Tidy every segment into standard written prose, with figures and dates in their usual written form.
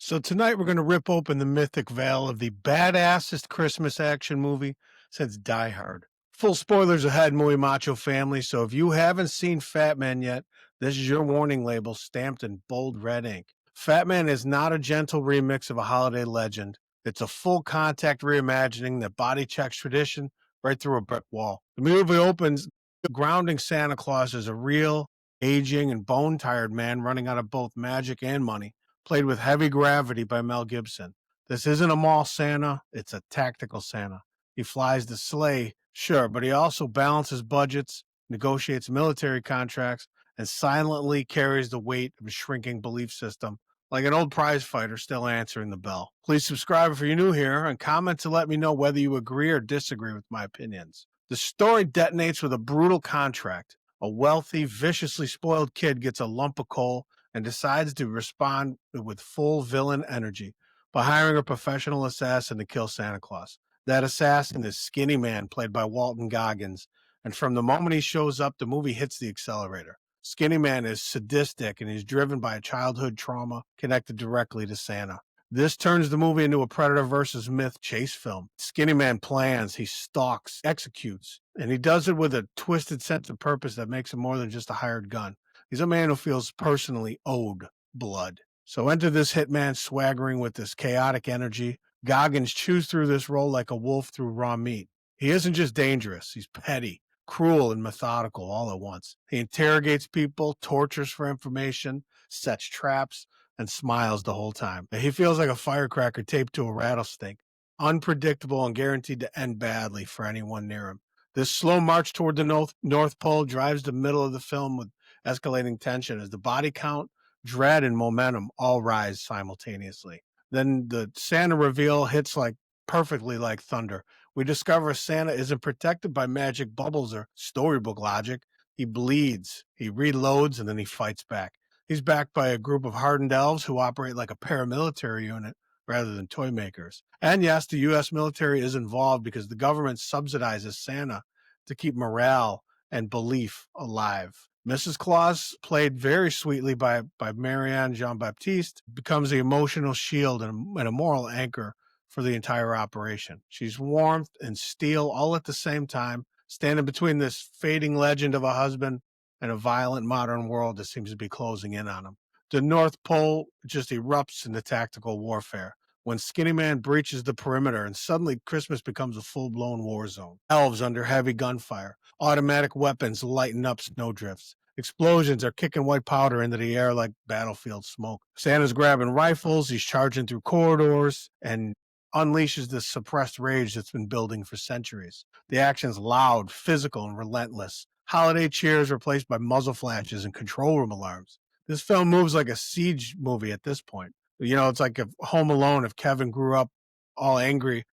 So tonight we're going to rip open the mythic veil of the badassest Christmas action movie since Die Hard. Full spoilers ahead, Muy Macho family. So if you haven't seen Fatman yet, this is your warning label stamped in bold red ink. Fatman is not a gentle remix of a holiday legend. It's a full contact reimagining that body checks tradition right through a brick wall. The movie opens grounding Santa Claus as a real, aging, and bone tired man running out of both magic and money, played with heavy gravity by Mel Gibson. This isn't a mall Santa, it's a tactical Santa. He flies the sleigh, sure, but he also balances budgets, negotiates military contracts, and silently carries the weight of a shrinking belief system like an old prize fighter still answering the bell. Please subscribe if you're new here and comment to let me know whether you agree or disagree with my opinions. The story detonates with a brutal contract. A wealthy, viciously spoiled kid gets a lump of coal and decides to respond with full villain energy by hiring a professional assassin to kill Santa Claus. That assassin is Skinny Man, played by Walton Goggins, and from the moment he shows up, the movie hits the accelerator. Skinny Man is sadistic and he's driven by a childhood trauma connected directly to Santa. This turns the movie into a Predator versus Myth chase film. Skinny Man plans, he stalks, executes, and he does it with a twisted sense of purpose that makes him more than just a hired gun. He's a man who feels personally owed blood. So enter this hitman swaggering with this chaotic energy. Goggins chews through this role like a wolf through raw meat. He isn't just dangerous, he's petty, cruel, and methodical all at once. He interrogates people, tortures for information, sets traps, and smiles the whole time. He feels like a firecracker taped to a rattlesnake, unpredictable and guaranteed to end badly for anyone near him. This slow march toward the North Pole drives the middle of the film with escalating tension as the body count, dread, and momentum all rise simultaneously. Then the Santa reveal hits like perfectly like thunder. We discover Santa isn't protected by magic bubbles or storybook logic. He bleeds, he reloads, and then he fights back. He's backed by a group of hardened elves who operate like a paramilitary unit rather than toy makers. And yes, the U.S. military is involved because the government subsidizes Santa to keep morale and belief alive. Mrs. Claus, played very sweetly by Marianne Jean-Baptiste, becomes the emotional shield and a moral anchor for the entire operation. She's warmth and steel all at the same time, standing between this fading legend of a husband and a violent modern world that seems to be closing in on him. The North Pole just erupts into tactical warfare when Skinny Man breaches the perimeter and suddenly Christmas becomes a full-blown war zone. Elves under heavy gunfire, automatic weapons lighten up snowdrifts. Explosions are kicking white powder into the air like battlefield smoke. Santa's grabbing rifles, he's charging through corridors, and unleashes this suppressed rage that's been building for centuries. The action's loud, physical, and relentless. Holiday cheers replaced by muzzle flashes and control room alarms. This film moves like a siege movie at this point. You know, it's like a Home Alone if Kevin grew up all angry,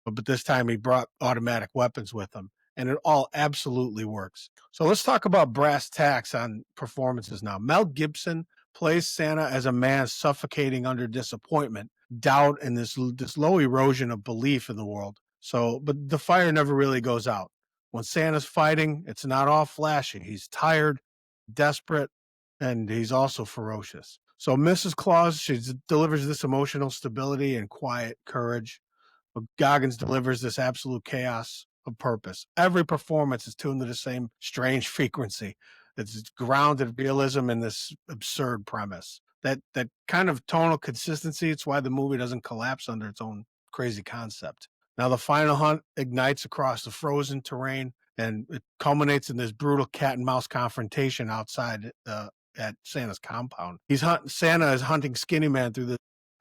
but this time he brought automatic weapons with him, and it all absolutely works. So let's talk about brass tacks on performances now. Mel Gibson plays Santa as a man suffocating under disappointment, doubt, and this low erosion of belief in the world. So, but the fire never really goes out. When Santa's fighting, it's not all flashy. He's tired, desperate, and he's also ferocious. So Mrs. Claus, she delivers this emotional stability and quiet courage. But Goggins delivers this absolute chaos of purpose. Every performance is tuned to the same strange frequency. It's grounded realism in this absurd premise. That kind of tonal consistency, it's why the movie doesn't collapse under its own crazy concept. Now the final hunt ignites across the frozen terrain, and it culminates in this brutal cat and mouse confrontation outside at Santa's compound. Santa is hunting Skinny Man through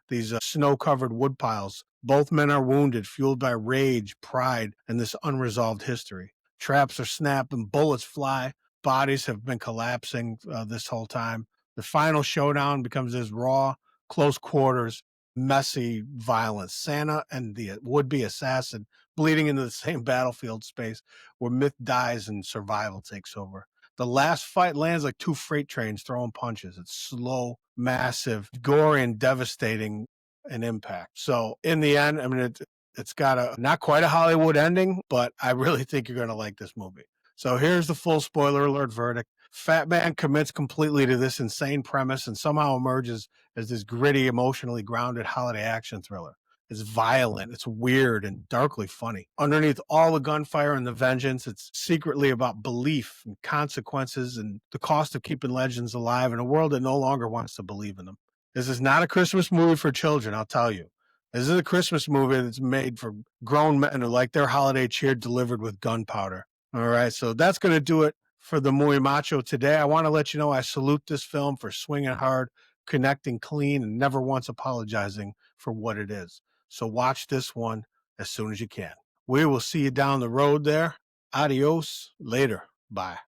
these snow-covered wood piles. Both men are wounded, fueled by rage, pride, and this unresolved history. Traps are snapped and bullets fly. Bodies have been collapsing this whole time. The final showdown becomes this raw, close quarters, messy violence. Santa and the would-be assassin bleeding into the same battlefield space where myth dies and survival takes over. The last fight lands like two freight trains throwing punches. It's slow, massive, gory, and devastating in impact. So in the end, I mean, it's got a not quite a Hollywood ending, but I really think you're going to like this movie. So here's the full spoiler alert verdict. Fatman commits completely to this insane premise and somehow emerges as this gritty, emotionally grounded holiday action thriller. It's violent, it's weird, and darkly funny. Underneath all the gunfire and the vengeance, it's secretly about belief and consequences and the cost of keeping legends alive in a world that no longer wants to believe in them. This is not a Christmas movie for children, I'll tell you. This is a Christmas movie that's made for grown men who like their holiday cheer delivered with gunpowder. All right, so that's going to do it for the Muy Macho today. I want to let you know I salute this film for swinging hard, connecting clean, and never once apologizing for what it is. So watch this one as soon as you can. We will see you down the road there. Adios. Later. Bye.